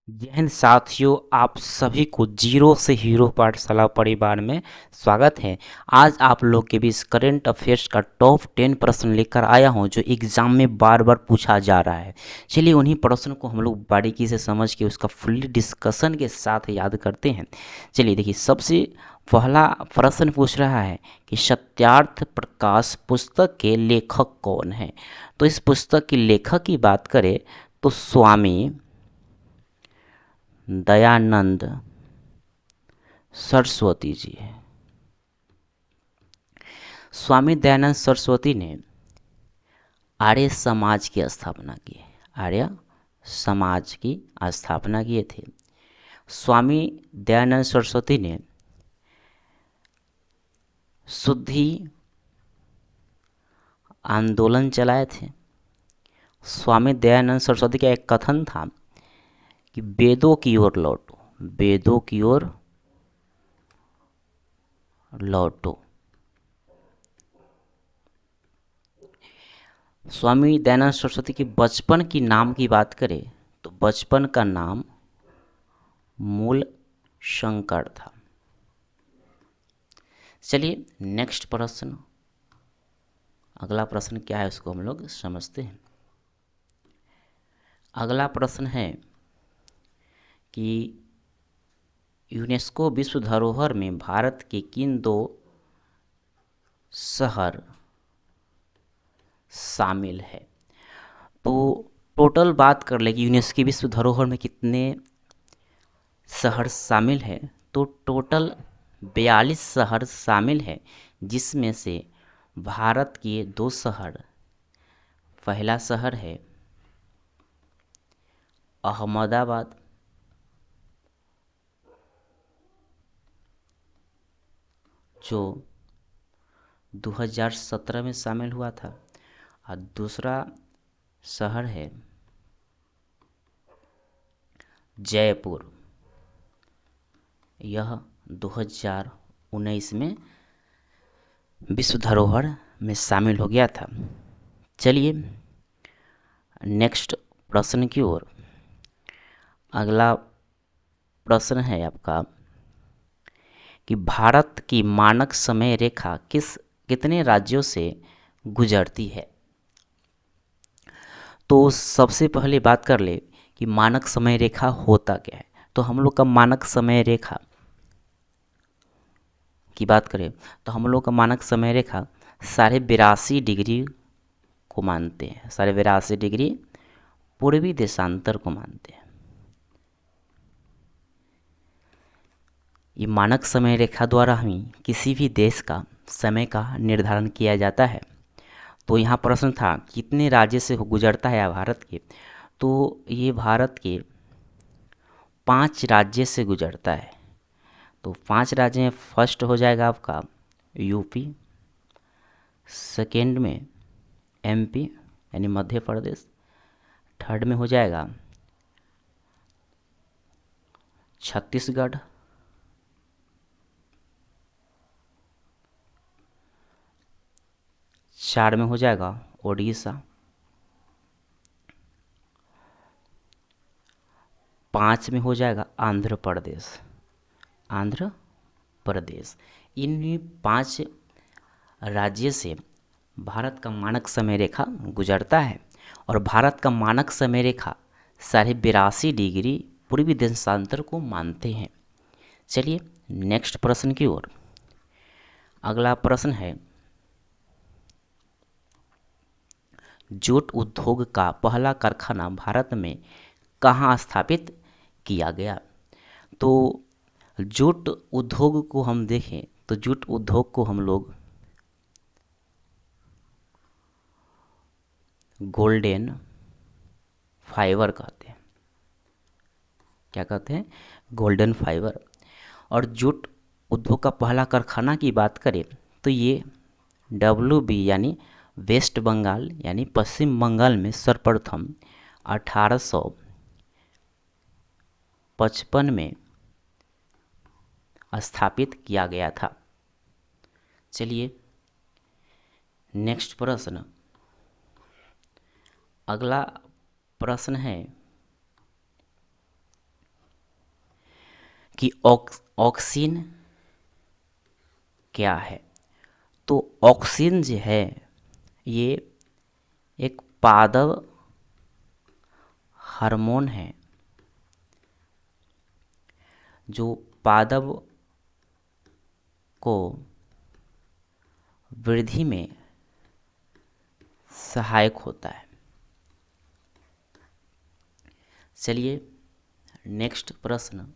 जय हिंद साथियों, आप सभी को जीरो से हीरो पाठशाला परिवार में स्वागत है। आज आप लोग के बीच करंट अफेयर्स का टॉप 10 प्रश्न लेकर आया हूं जो एग्जाम में बार बार पूछा जा रहा है। चलिए उन्हीं प्रश्न को हम लोग बारीकी से समझ के उसका फुल्ली डिस्कशन के साथ याद करते हैं। चलिए देखिए, सबसे पहला प्रश्न पूछ रहा है कि सत्यार्थ प्रकाश पुस्तक के लेखक कौन है। तो इस पुस्तक के लेखक की बात करें तो स्वामी दयानंद सरस्वती जी है। स्वामी दयानंद सरस्वती ने आर्य समाज की स्थापना की। आर्य समाज की स्थापना किए थे। स्वामी दयानंद सरस्वती ने शुद्धि आंदोलन चलाए थे। स्वामी दयानंद सरस्वती का एक कथन था कि वेदों की ओर लौटो, वेदों की ओर लौटो। स्वामी दयानंद सरस्वती के बचपन की नाम की बात करें तो बचपन का नाम मूल शंकर था। चलिए नेक्स्ट प्रश्न, अगला प्रश्न क्या है उसको हम लोग समझते हैं। अगला प्रश्न है कि यूनेस्को विश्व धरोहर में भारत के किन दो शहर शामिल है। तो टोटल बात कर ले कि यूनेस्को विश्व धरोहर में कितने शहर शामिल है, तो टोटल 42 शहर शामिल है, जिसमें से भारत के दो शहर, पहला शहर है अहमदाबाद, जो 2017 में शामिल हुआ था, और दूसरा शहर है जयपुर। यह 2019 में विश्व धरोहर में शामिल हो गया था। चलिए नेक्स्ट प्रश्न की ओर। अगला प्रश्न है आपका कि भारत की मानक समय रेखा कितने राज्यों से गुजरती है। तो सबसे पहले बात कर ले कि मानक समय रेखा होता क्या है। तो हम लोग का मानक समय रेखा की बात करें तो हम लोग का मानक समय रेखा 82.5 डिग्री को मानते हैं। 82.5 डिग्री पूर्वी देशांतर को मानते हैं। ये मानक समय रेखा द्वारा ही किसी भी देश का समय का निर्धारण किया जाता है। तो यहाँ प्रश्न था कितने राज्य से गुजरता है भारत के, तो ये भारत के 5 राज्य से गुजरता है। तो 5 राज्य में फर्स्ट हो जाएगा आपका यूपी, सेकेंड में एमपी यानी मध्य प्रदेश, थर्ड में हो जाएगा छत्तीसगढ़, चार में हो जाएगा उड़ीसा, 5 में हो जाएगा आंध्र प्रदेश। आंध्र प्रदेश, इन 5 राज्य से भारत का मानक समय रेखा गुजरता है। और भारत का मानक समय रेखा 82.5 डिग्री पूर्वी देशांतर को मानते हैं। चलिए नेक्स्ट प्रश्न की ओर। अगला प्रश्न है जूट उद्योग का पहला कारखाना भारत में कहाँ स्थापित किया गया। तो जूट उद्योग को हम देखें तो जूट उद्योग को हम लोग गोल्डन फाइबर कहते हैं। क्या कहते हैं? Golden fibre. और जूट उद्योग का पहला कारखाना की बात करें तो ये WB यानी वेस्ट बंगाल यानी पश्चिम बंगाल में सर्वप्रथम 1855 में स्थापित किया गया था। चलिए नेक्स्ट प्रश्न। अगला प्रश्न है कि ऑक्सीन क्या है। तो ऑक्सीन जो है ये एक पादप हार्मोन है जो पादप को वृद्धि में सहायक होता है। चलिए नेक्स्ट प्रश्न,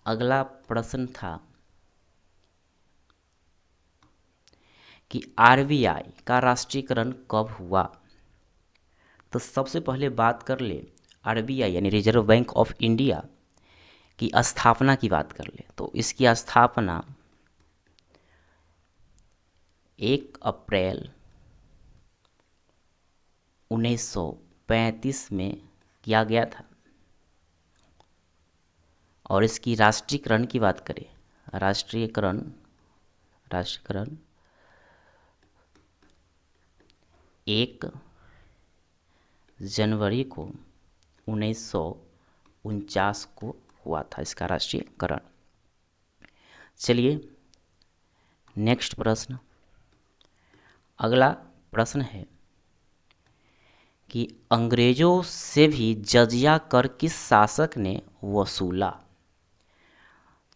अगला प्रश्न था कि आरबीआई का राष्ट्रीयकरण कब हुआ। तो सबसे पहले बात कर ले आरबीआई यानी रिजर्व बैंक ऑफ इंडिया की स्थापना की बात कर ले। तो इसकी स्थापना 1 अप्रैल 1935 में किया गया था। और इसकी राष्ट्रीयकरण की बात करें, राष्ट्रीयकरण 1 जनवरी को 1949 को हुआ था इसका राष्ट्रीयकरण। चलिए नेक्स्ट प्रश्न, अगला प्रश्न है कि अंग्रेजों से भी जजिया कर किस शासक ने वसूला।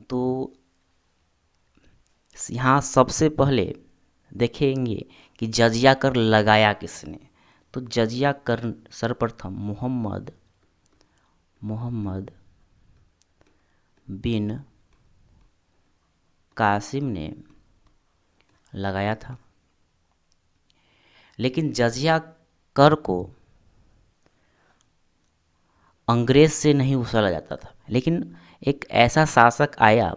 तो यहाँ सबसे पहले देखेंगे कि जजिया कर लगाया किसने। तो जजिया कर सर्वप्रथम मोहम्मद बिन कासिम ने लगाया था। लेकिन जजिया कर को अंग्रेज से नहीं वसूला जाता था, लेकिन एक ऐसा शासक आया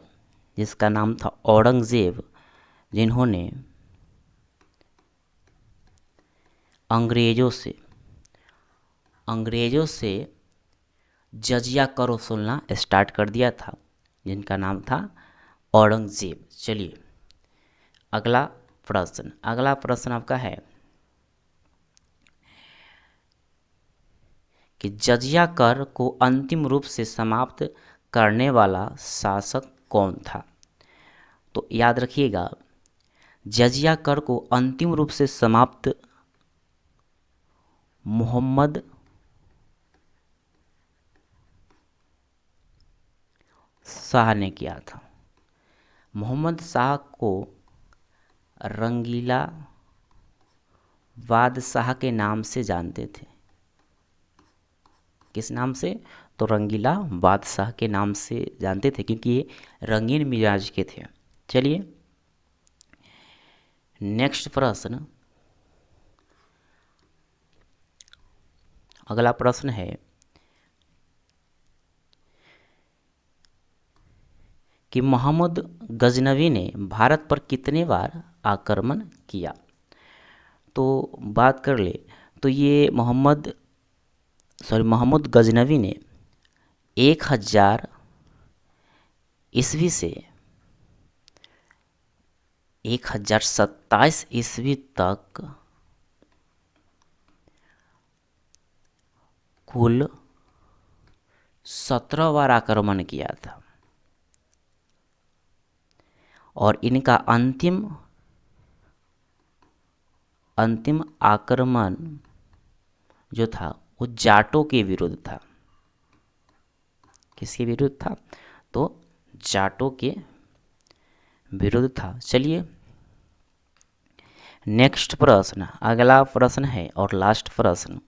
जिसका नाम था औरंगजेब, जिन्होंने अंग्रेजों से जजिया कर वसूलना स्टार्ट कर दिया था, जिनका नाम था औरंगजेब। चलिए अगला प्रश्न आपका है कि जजिया कर को अंतिम रूप से समाप्त करने वाला शासक कौन था। तो याद रखिएगा, जजिया कर को अंतिम रूप से समाप्त मोहम्मद शाह ने किया था। मोहम्मद शाह को रंगीला बादशाह के नाम से जानते थे। किस नाम से? तो रंगीला बादशाह के नाम से जानते थे, क्योंकि ये रंगीन मिजाज के थे। चलिए नेक्स्ट प्रश्न, अगला प्रश्न है कि मोहम्मद गजनवी ने भारत पर कितने बार आक्रमण किया। तो बात कर ले तो ये मोहम्मद गजनवी ने 1000 ईस्वी से 1027 ईस्वी तक कुल 17 बार आक्रमण किया था। और इनका अंतिम आक्रमण जो था वो जाटों के विरुद्ध था। किसके विरुद्ध था? तो जाटों के विरुद्ध था। चलिए नेक्स्ट प्रश्न, अगला प्रश्न है और लास्ट प्रश्न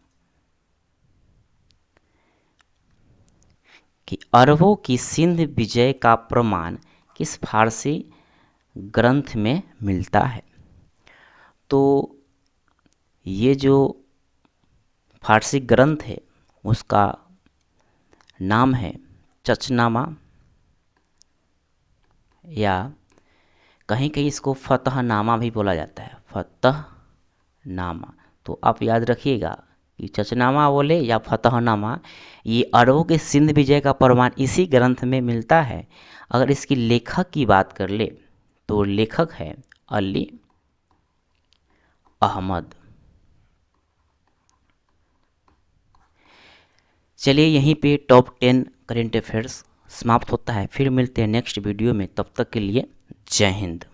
कि अरबों की सिंध विजय का प्रमाण किस फारसी ग्रंथ में मिलता है। तो ये जो फारसी ग्रंथ है उसका नाम है चचनामा, या कहीं कहीं इसको फतहनामा भी बोला जाता है, फतहनामा। तो आप याद रखिएगा कि चचनामा बोले या फतहनामा, ये अरबों के सिंध विजय का प्रमाण इसी ग्रंथ में मिलता है। अगर इसकी लेखक की बात कर ले तो लेखक है अली अहमद। चलिए यहीं पे टॉप 10 करेंट अफेयर्स समाप्त होता है। फिर मिलते हैं नेक्स्ट वीडियो में, तब तक के लिए जय हिंद।